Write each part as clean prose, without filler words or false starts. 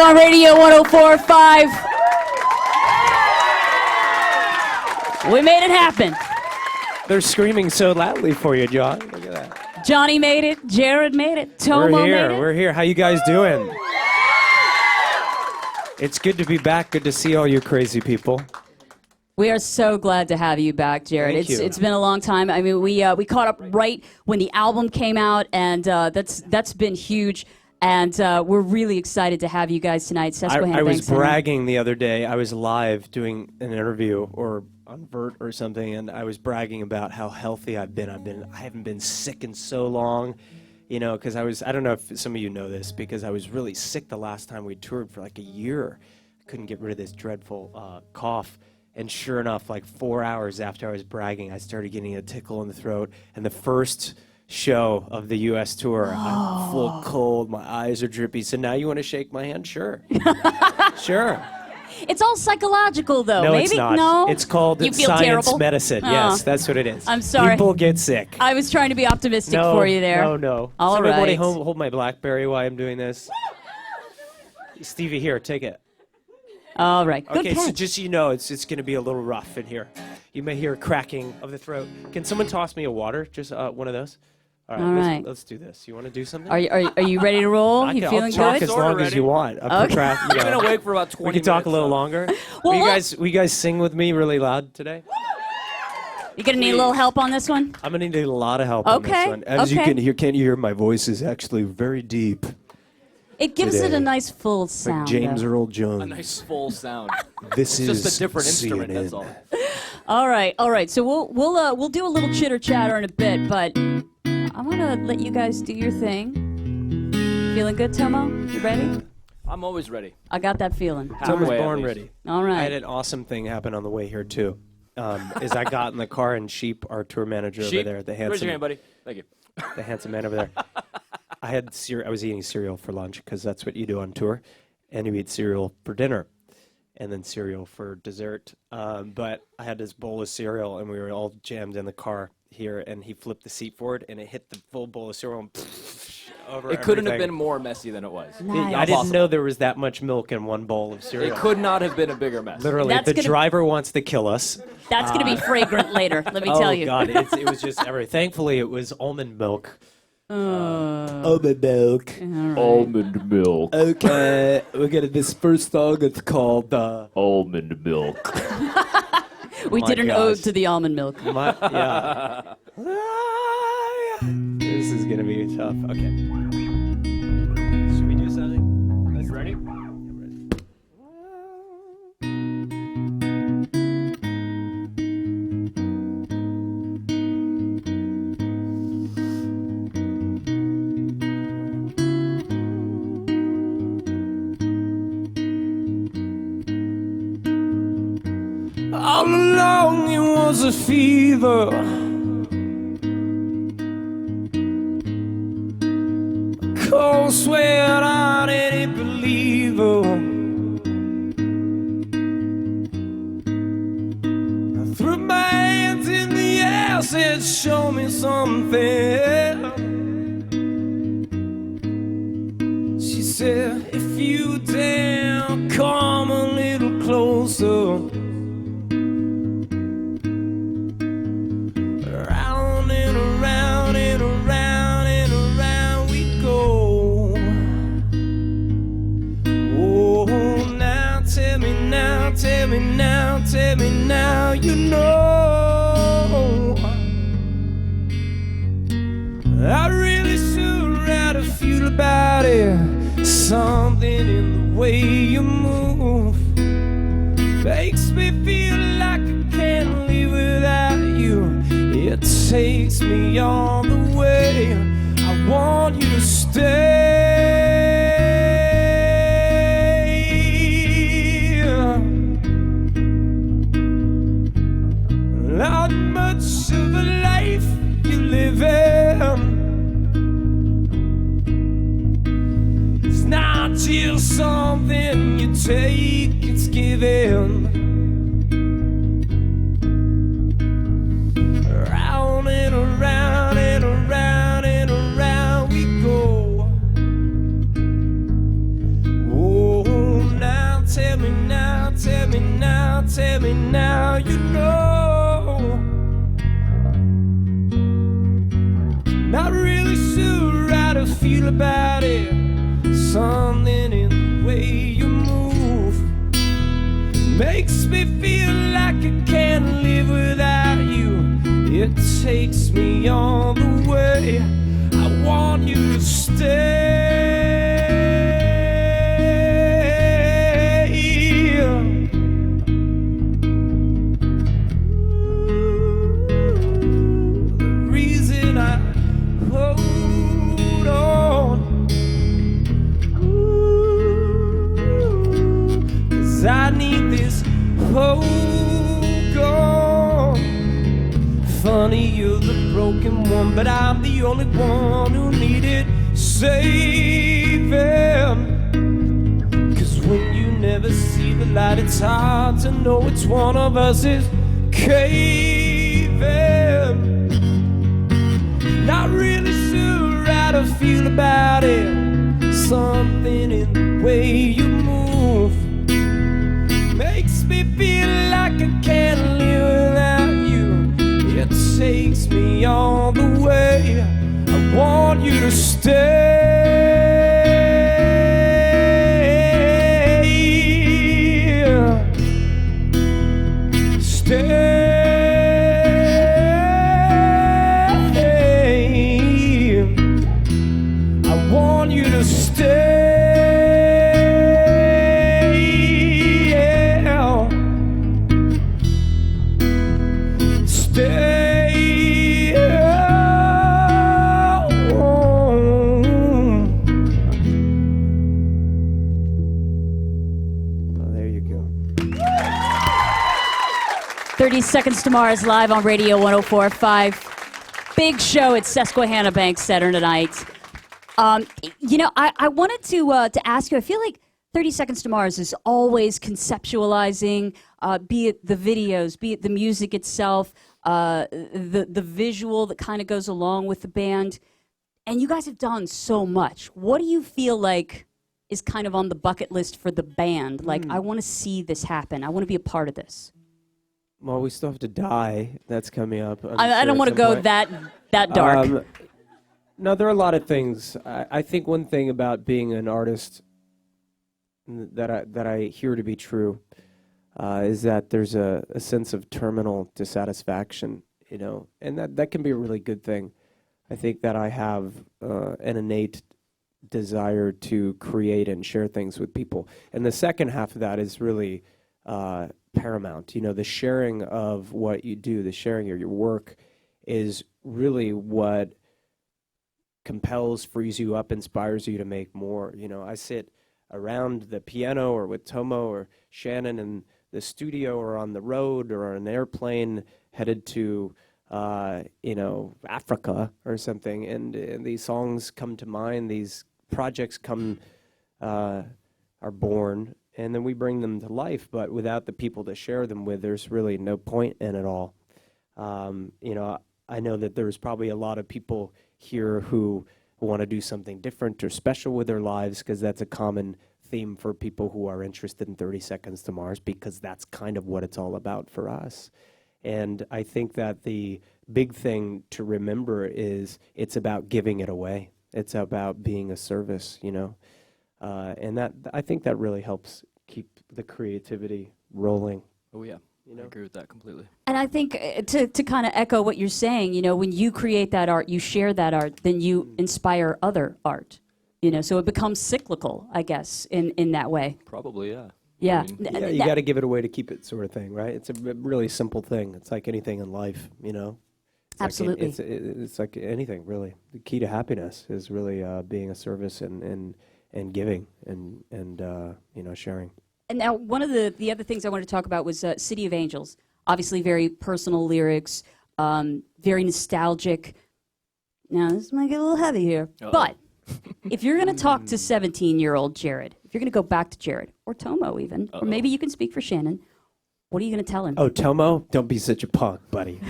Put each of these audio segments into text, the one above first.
on Radio 104.5. We made it happen. They're screaming so loudly for you, John. Look at that. Johnny made it. Jared made it. Tomo made it. We're here. How you guys doing? It's good to be back. Good to see all you crazy people. We are so glad to have you back, Jared. Thank you. It's been a long time. I mean, we caught up right when the album came out, and that's been huge. And we're really excited to have you guys tonight. Susquehanna I was Bank Center. bragging the other day. I was live doing an interview or on Vert or something, and I was bragging about how healthy I've been. I haven't been sick in so long, you know, because I don't know if some of you know this, because I was really sick the last time we toured for like a year. I couldn't get rid of this dreadful cough. And sure enough, like 4 hours after I was bragging, I started getting a tickle in the throat. And the first show of the U.S. tour, I'm full cold, my eyes are drippy. So now you want to shake my hand? Sure. Sure. It's all psychological, though. No, Maybe? it's not. No? It's called You feel science terrible? medicine. Oh. Yes, that's what it is. I'm sorry. People get sick. I was trying to be optimistic for you there. No. All Somebody right. hold my BlackBerry while I'm doing this. Stevie, here, take it. All right. Good Okay, so catch. just so you know, it's going to be a little rough in here. You may hear a cracking of the throat. Can someone toss me a water? Just one of those? All right. Let's do this. You want to do something? Are you ready to roll? I'll feeling talk good? as long as you want. Okay. I've been awake for about 20 We can talk a minutes, little so. longer. Well, will you guys sing with me really loud today? You gonna need a little help on this one? I'm going to need a lot of help on this Okay, one. As you okay. can hear, can't you hear my voice is actually very deep. It gives it a Today. nice full Like sound. James though. Earl Jones. A nice full sound. This It's is just a different instrument, CNN. that's all. All right. So we'll do a little chitter chatter in a bit, but I want to let you guys do your thing. Feeling good, Tomo? You ready? I'm always ready. I got that feeling. I was Halfway, at born least. ready. All I had right. an awesome thing happen on the way here too. As I got in the car and Sheep, our tour manager over Sheep, there, the raise your handsome, hand, buddy. Thank you. the handsome man over there. I was eating cereal for lunch because that's what you do on tour, and you eat cereal for dinner, and then cereal for dessert. But I had this bowl of cereal, and we were all jammed in the car here, and he flipped the seat forward, and it hit the full bowl of cereal and over It couldn't have everything. been more messy than it was. Nice. I didn't know there was that much milk in one bowl of cereal. It could not have been a bigger mess. Literally, That's the gonna- driver wants to kill us. That's gonna be fragrant later. Let me Oh tell you. God, it was just everything. Thankfully, it was almond milk. Almond milk. Almond milk. Okay, we got this first song. It's called Almond milk. We my did an gosh. ode to the almond milk. Yeah. This is gonna be tough. Okay. Should we do something? You ready? All along it was a fever. Cold sweat on any believer. I threw my hands in the air, said, show me something. She said, if you dare come a little closer. Round and around and around and around we go. Oh, now tell me now, tell me now, tell me now, you know. I really should write a feel about it. Something in the way you move makes me feel like I can't live without you. It takes me all the way. I want you to stay. Not much of a life you live in. It's not just something you take, it's given. Round and around and around and around we go. Oh, tell me now you know. Not really sure how to feel about it. Something in the way you move makes me feel like I can't live without you. It takes me all the way. I want you to stay. The reason I hold on, 'cause I need this hold on. Funny, you're the broken one, but I'm the only one who needed saving. 'Cause when you never see the light, it's hard to know which one of us is caving. Not really sure how to feel about it. Something in the way you move makes me feel like I can't live without you. It takes me all the way. I want you to stay. Stay. I want you to stay. Stay. Oh, there you go. 30 Seconds to Mars live on Radio 104.5. Big show at Susquehanna Bank Saturday night. I wanted to ask you, I feel like 30 Seconds to Mars is always conceptualizing, be it the videos, be it the music itself, the visual that kind of goes along with the band. And you guys have done so much. What do you feel like is kind of on the bucket list for the band? Like, I want to see this happen. I want to be a part of this. Well, we still have to die. That's coming up. I don't want to go that dark. No, there are a lot of things. I think one thing about being an artist that I hear to be true is that there's a sense of terminal dissatisfaction, and that can be a really good thing. I think that I have an innate desire to create and share things with people. And the second half of that is really paramount. The sharing of what you do, the sharing of your work is really what compels, frees you up, inspires you to make more. I sit around the piano or with Tomo or Shannon in the studio or on the road or on an airplane headed to Africa or something, and these songs come to mind, these projects are born, and then we bring them to life. But without the people to share them with, there's really no point in it all. I know that there's probably a lot of people here who want to do something different or special with their lives, because that's a common theme for people who are interested in 30 Seconds to Mars, because that's kind of what it's all about for us. And I think that the big thing to remember is it's about giving it away. It's about being a service, and that I think that really helps keep the creativity rolling. Oh, yeah. I agree with that completely. And I think to kind of echo what you're saying, when you create that art, you share that art, then you inspire other art, so it becomes cyclical, I guess, in that way. Probably, yeah. Yeah. Yeah, you got to give it away to keep it, sort of thing, right? It's a really simple thing. It's like anything in life, It's Absolutely. It's like anything, really. The key to happiness is really being a service and giving and sharing. And now one of the other things I wanted to talk about was City of Angels. Obviously very personal lyrics, very nostalgic. Now, this might get a little heavy here. Uh-oh. But if you're going to talk to 17-year-old Jared, if you're going to go back to Jared, or Tomo even, or maybe you can speak for Shannon, what are you going to tell him? Oh, Tomo, don't be such a punk, buddy.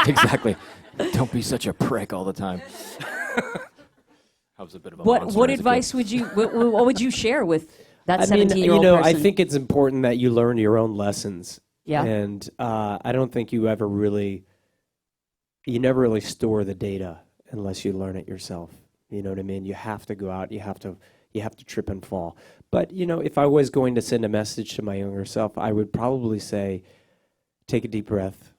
Exactly. Don't be such a prick all the time. I was a bit of a monster What as a advice kid. would you what would you share with that I mean, 17-year-old you know, person. I think it's important that you learn your own lessons. Yeah. And I don't think you never really store the data unless you learn it yourself. You know what I mean? You have to go out. You have to trip and fall. But, you know, if I was going to send a message to my younger self, I would probably say, take a deep breath.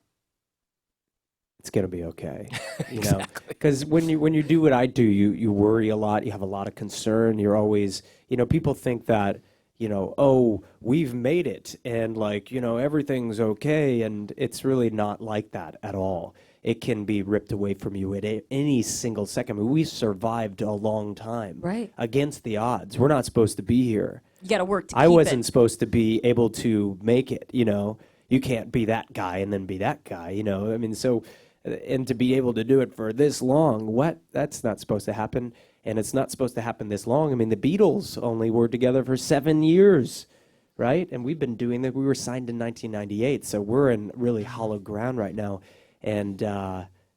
It's going to be okay. You know, because when you do what I do, you worry a lot. You have a lot of concern. You're always, you know, people think that, you know, oh, we've made it and like, you know, everything's okay. And it's really not like that at all. It can be ripped away from you at any single second. I mean, we survived a long time against the odds. We're not supposed to be here. You got to work to keep I wasn't it. supposed to be able to make it, you know. You can't be that guy and then be that guy, you know. I mean, so, and to be able to do it for this long, that's not supposed to happen. And it's not supposed to happen this long. I mean, the Beatles only were together for 7 years, right? And we've been doing that. We were signed in 1998, so we're in really hollow ground right now. And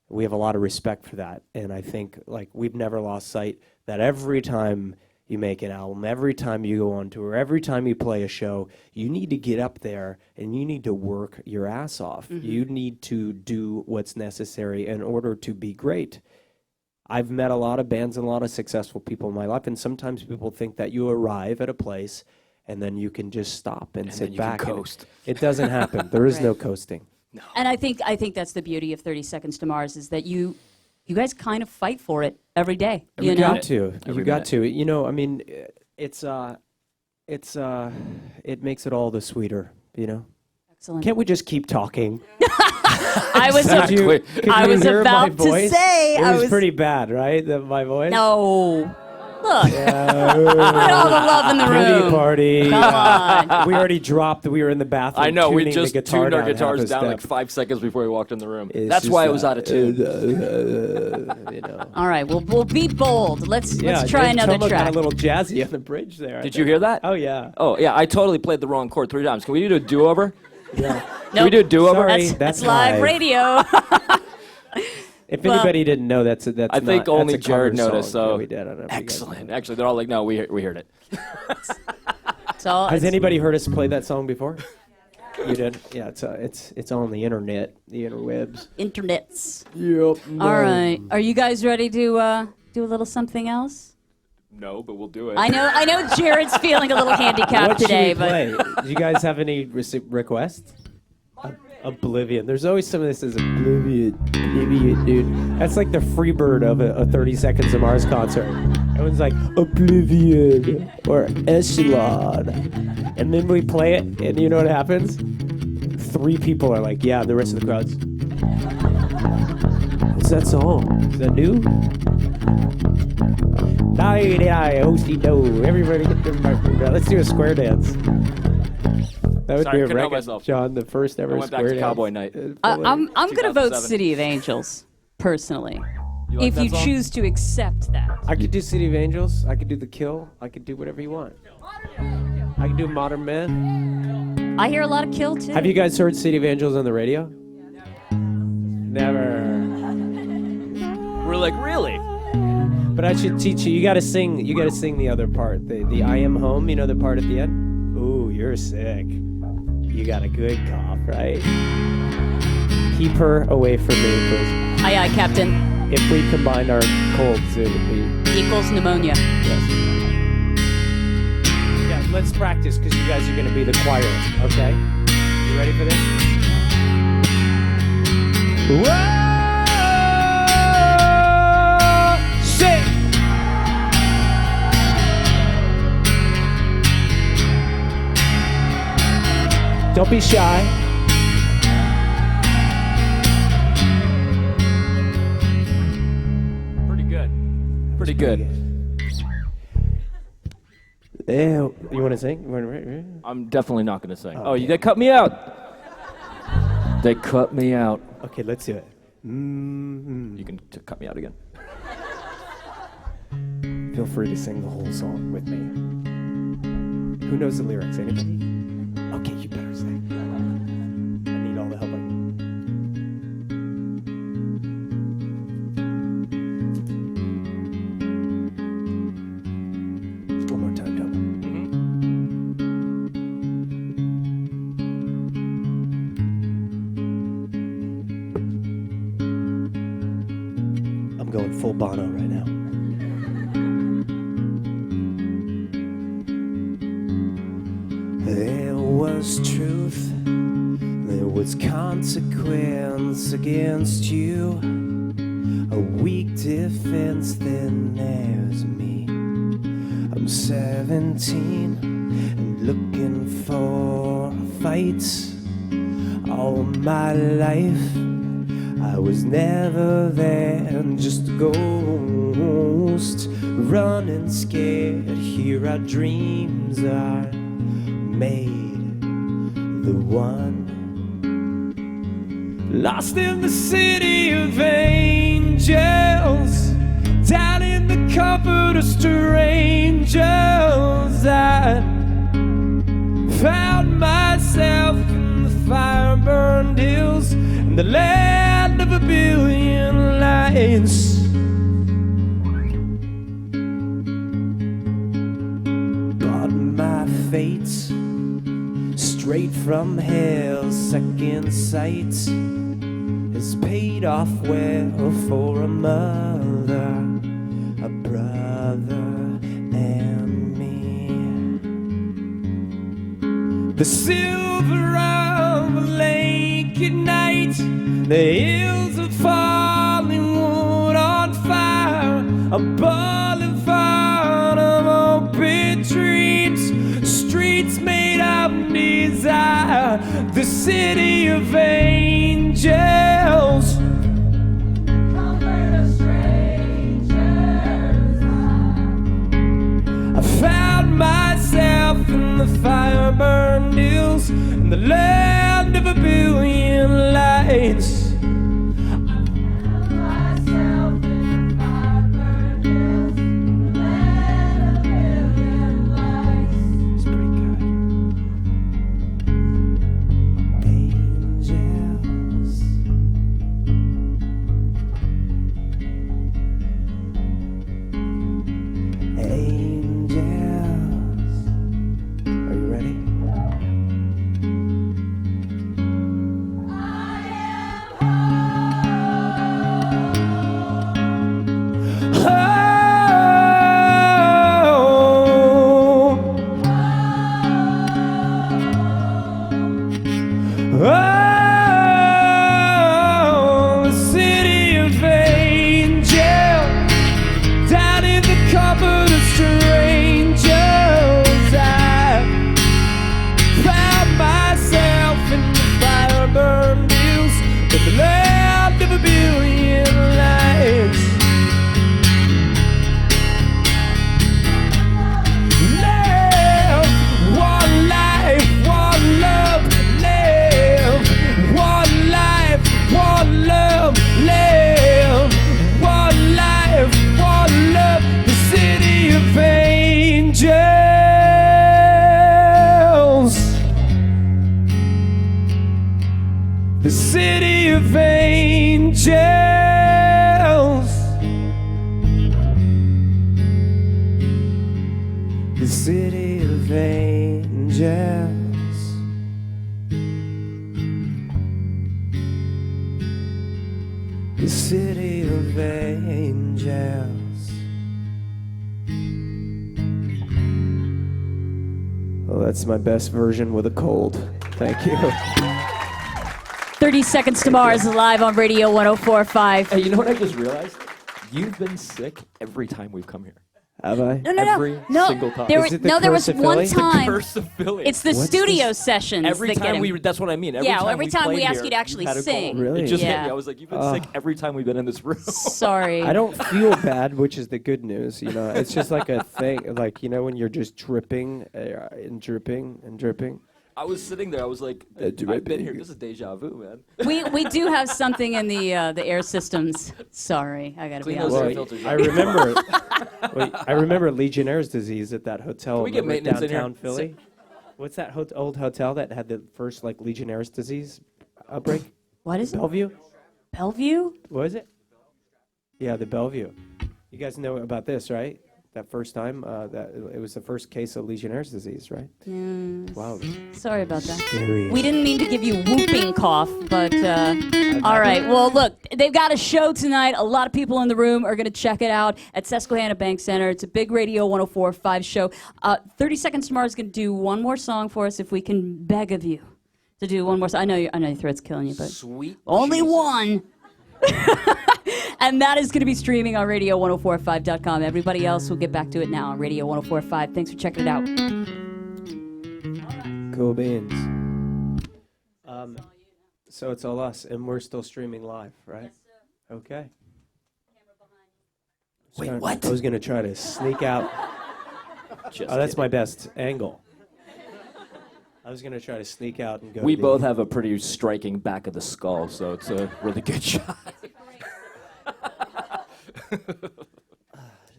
we have a lot of respect for that. And I think, like, we've never lost sight that every time you make an album, every time you go on tour, every time you play a show, you need to get up there and you need to work your ass off. You need to do what's necessary in order to be great. I've met a lot of bands and a lot of successful people in my life, and sometimes people think that you arrive at a place and then you can just stop and sit back. Can coast. It doesn't happen. There is no coasting. No. And I think that's the beauty of 30 Seconds to Mars is that you guys kind of fight for it every day. You got to. You got to. You know, I mean, it makes it all the sweeter, you know? Excellent. Can't we just keep talking? I was about to say. It was pretty bad, right? My voice? No. Look. Yeah. Put all the love in the room. Pity party. Come on. We already dropped. We were in the bathroom. I know. We tuning just the guitar tuned our down guitars half a down step. like 5 seconds before we walked in the room. That's why it was out of tune. You know. All right. We'll be bold. Let's try another Tomo track. got a little jazzy on the bridge there. Did you hear that? Oh, yeah. Oh, yeah. I totally played the wrong chord 3 times. Can we do a do-over? Yeah. Can we do a do-over? Sorry. That's live radio. If anybody didn't know, that's I think only Jared noticed. So we did. I don't know if you guys excellent. know. Actually, they're all like, "No, we heard it." Has anybody heard us play that song before? You did? Yeah, it's on the internet, the interwebs. Internets. Yep. All right. Are you guys ready to do a little something else? No, but we'll do it. I know Jared's feeling a little handicapped what today, should we play? Do you guys have any requests? Oblivion. There's always something that says Oblivion, dude. That's like the Freebird of a 30 Seconds to Mars concert. Everyone's like, Oblivion or Echelon. And then we play it, and you know what happens? 3 people are like, yeah, the rest of the crowd's. What's that song? Is that new? Everybody get their. Let's do a square dance. That would Sorry, be a couldn't help record, myself. John, the first ever I went back square to dance. Cowboy Night. I'm going to vote 2007. City of Angels, personally. You like If that you song? choose to accept that. I could do City of Angels. I could do The Kill. I could do whatever you want. I could do Modern Man. I hear a lot of Kill, too. Have you guys heard City of Angels on the radio? Never. We're like, really? But I should teach you. You got to sing. You got to sing the other part. The I Am Home. You know the part at the end. Ooh, you're sick. You got a good cough, right? Keep her away from me, please. Aye, aye, Captain. If we combined our colds, it would be. Equals pneumonia. Yes. Yeah, let's practice because you guys are going to be the choir, okay? You ready for this? Whoa! Sing! Don't be shy. Pretty good. Pretty good. Yeah, you want to sing? I'm definitely not going to sing. Oh, they cut me out. They cut me out. Okay, let's do it. You can cut me out again. Feel free to sing the whole song with me. Who knows the lyrics? Anybody? Okay, you better sing. I need all the help I can. One more time, Tom. full Bono right now. There was truth, there was consequence against you. A weak defense, then there's me. I'm 17 and looking for fights. All my life I was never there, just a ghost running scared. Here our dreams are made. The one lost in the city of angels, down in the comfort of strangers. I found myself in the fire-burned hills, in the land of a billion lights. But my fate's straight from hell's second sight has paid off well for a mother, a brother, and me. The silver of a lake at night, the hills of falling wood on fire, a boiling fire of open dreams, streets made of desire, the city of angels. Comfort of strangers. I found myself in the fire-burned hills, in the land of a billion lights. The city of angels. The city of angels. The city of angels. Well, that's my best version with a cold. Thank you. 30 Seconds to Mars live on Radio 104.5. Hey, you know what I just realized? You've been sick every time we've come here. Have I? Every single time. There, Is it the no, there was curse of one Philly? time. Curse of Philly. It's the studio sessions Every that get time him. that's what I mean. Yeah, every time we played ask here, you to actually had a sing. cold. Really? It just hit Yeah. me. I was like, you've been sick every time we've been in this room. Sorry. I don't feel bad, which is the good news. You know, it's just like a thing. Like, you know, when you're just dripping and dripping and dripping. I was sitting there. I was like, I've been here. This is deja vu, man. We do have something in the air systems. Sorry, I gotta be Clean those honest. air with you. filters. I remember Legionnaire's disease at that hotel Can we get over maintenance in here? downtown Philly. What's that old hotel that had the first like Legionnaire's disease outbreak? What is it? Bellevue? Bellevue? What is it? Yeah, the Bellevue. You guys know about this, right? that first time. That it was the first case of Legionnaire's disease, right? Yes. Wow. Sorry about that. Scary. We didn't mean to give you whooping cough, but all right. Well, look, they've got a show tonight. A lot of people in the room are going to check it out at Susquehanna Bank Center. It's a big Radio 104.5 show. 30 Seconds Tomorrow is going to do one more song for us if we can beg of you to do one more song. I know your throat's killing you, but Sweet only Jesus. one. And that is going to be streaming on radio1045.com. Everybody else, we'll get back to it now on Radio 104.5. Thanks for checking it out. Cool beans. So it's all us, and we're still streaming live, right? Yes, sir. Okay. Wait, what? I was going to try to sneak out. That's my best angle. I was going to try to sneek out and go. We both have a pretty striking back of the skull, so it's a really good shot.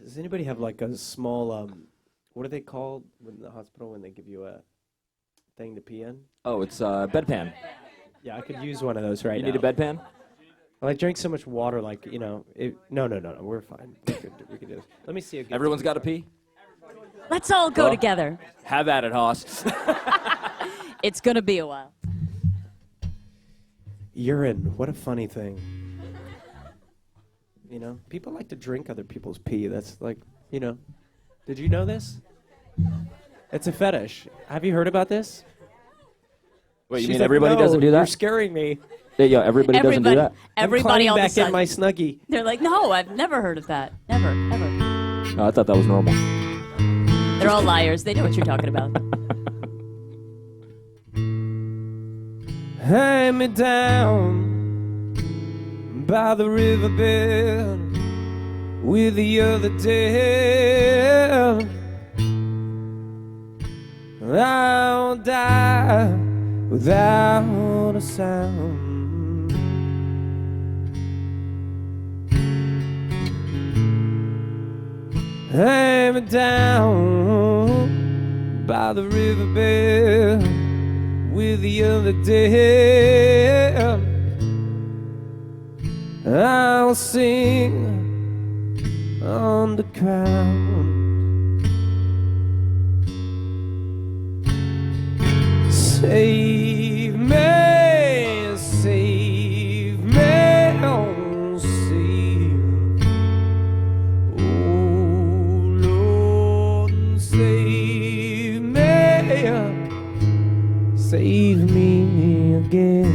Does anybody have like a small, what are they called in the hospital when they give you a thing to pee in? Oh, it's bedpan. Yeah, I could use one of those right You now. need a bedpan? Well, I drink so much water, like, you know, no, we're fine. We could do this. Let me see a good Everyone's got to pee? Let's all go Well, together. Have at it, Hoss. It's going to be a while. Urine, what a funny thing. You know, people like to drink other people's pee. That's like, you know, did you know this? It's a fetish. Have you heard about this? Wait, you She's mean like, everybody "No, doesn't do You're that? scaring me. Yeah, everybody doesn't do that? Everybody I'm all of a back sudden. in my Snuggie. They're like, no, I've never heard of that. Never, ever. Oh, I thought that was normal. They're all liars. They know what you're talking about. Hang me down by the riverbed with the other dead. I'll die without a sound. Hang me down by the riverbed with the other dead. I'll sing on the ground. Save me, save me, oh, save. Oh, Lord, save me, save me again.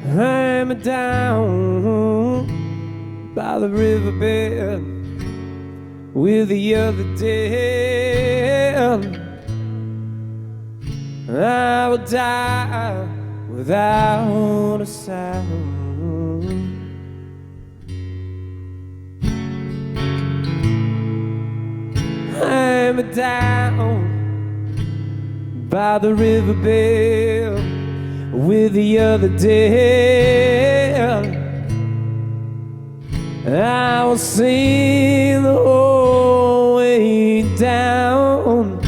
Hang me down by the riverbed with the other dead. I will die without a sound. Hang me down by the riverbed with the other dead. I will sing the whole way down.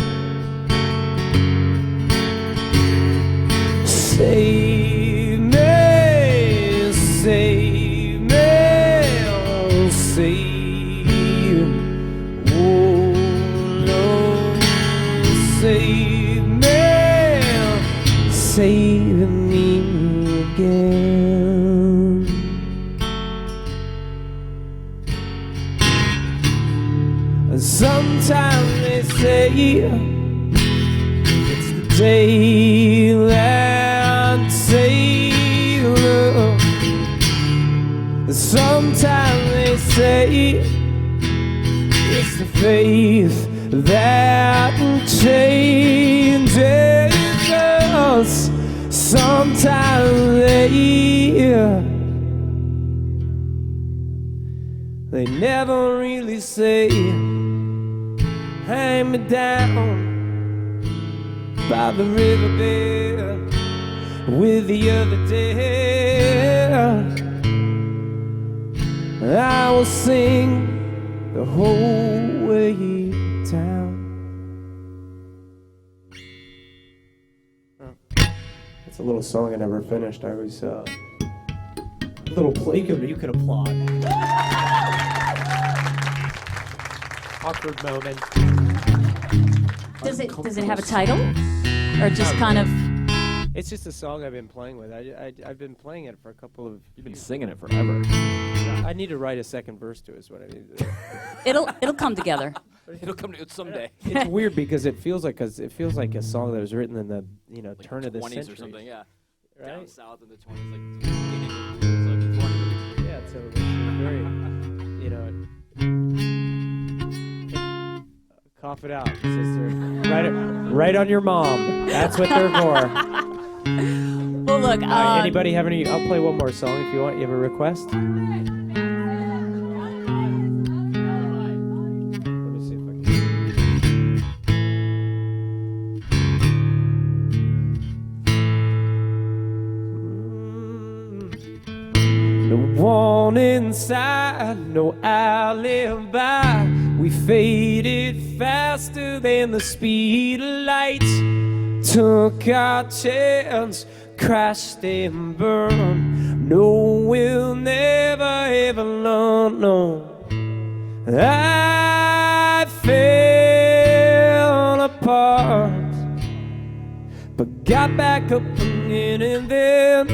Save me, save me, oh, save. Oh, Lord, save me, save me again. Sometimes they say it's the day that saves love. Sometimes they say it's the faith that changes us. Sometimes they never really say. Hang me down by the riverbed with the other day. I will sing the whole way down. It's a little song I never finished. I was a little play. You could applaud. Awkward moment. Does it have a title, or just kind of? It's just a song I've been playing with. I've been playing it for a couple of. You've been singing it forever. I need to write a second verse to it. Is what I need to do. It'll come together. It'll come to it someday. It's weird because it feels like a song that was written in the like turn of the 20s century or something. Yeah. Right? Down south in the 20s, like beginning of the blues, like 20s. Yeah, so it's very, cough it out, sister. Right on your mom. That's what they're for. Well, look. Anybody have any? I'll play one more song if you want. You have a request? Let me see if I can. No one inside, no alibi. We faded faster than the speed of light. Took our chance, crashed and burned. No, we'll never ever learn. No, I fell apart, but got back up again, and then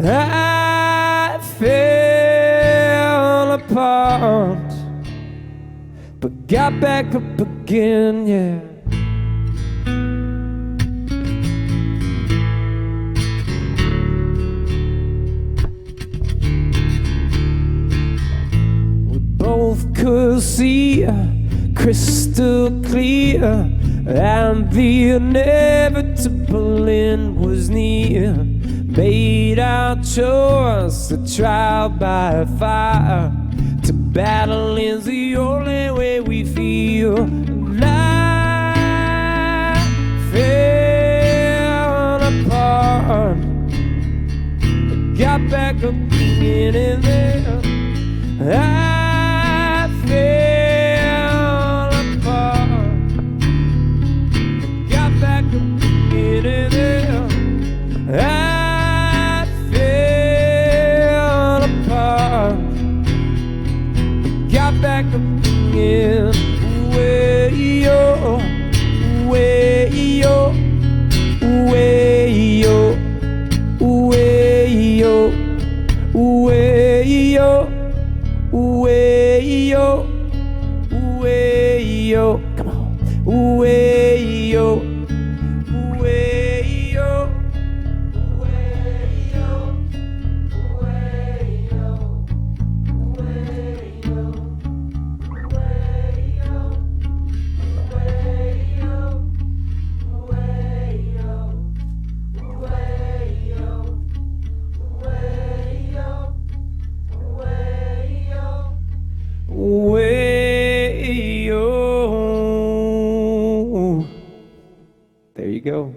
I fell apart, but got back up again, yeah. We both could see crystal clear, and the inevitable end was near. Made our choice, the trial by fire. To battle is the only way we feel. Life fell apart, got back up again, and then I fell apart, got back up again, and then I fell apart, got back up again. Way-yo, way-yo, way-yo, way-yo, way-yo, way-yo, way-yo, come on, way-yo, way-yo. Way-yo. There you go.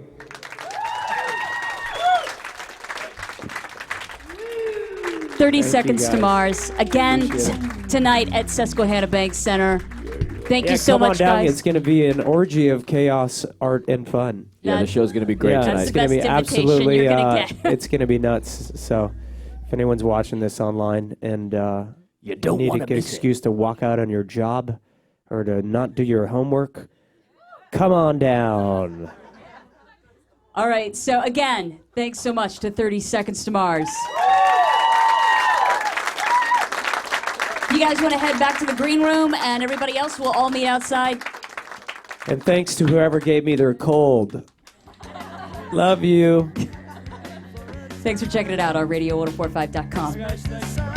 Thirty Thank you, Seconds to guys. Mars again Appreciate tonight at Susquehanna Bank Center. Thank Yeah, you so come on much, down. guys. It's going to be an orgy of chaos, art, and fun. Yeah, the That's- show's gonna be great Yeah, tonight. it's the going to be best invitation absolutely. you're gonna get. It's going to be nuts. So, if anyone's watching this online and You don't need want a to good miss it. excuse to walk out on your job or to not do your homework, come on down. All right. So again, thanks so much to 30 Seconds to Mars. You guys want to head back to the green room, and everybody else will all meet outside. And thanks to whoever gave me their cold. Love you. Thanks for checking it out on radio1045.com.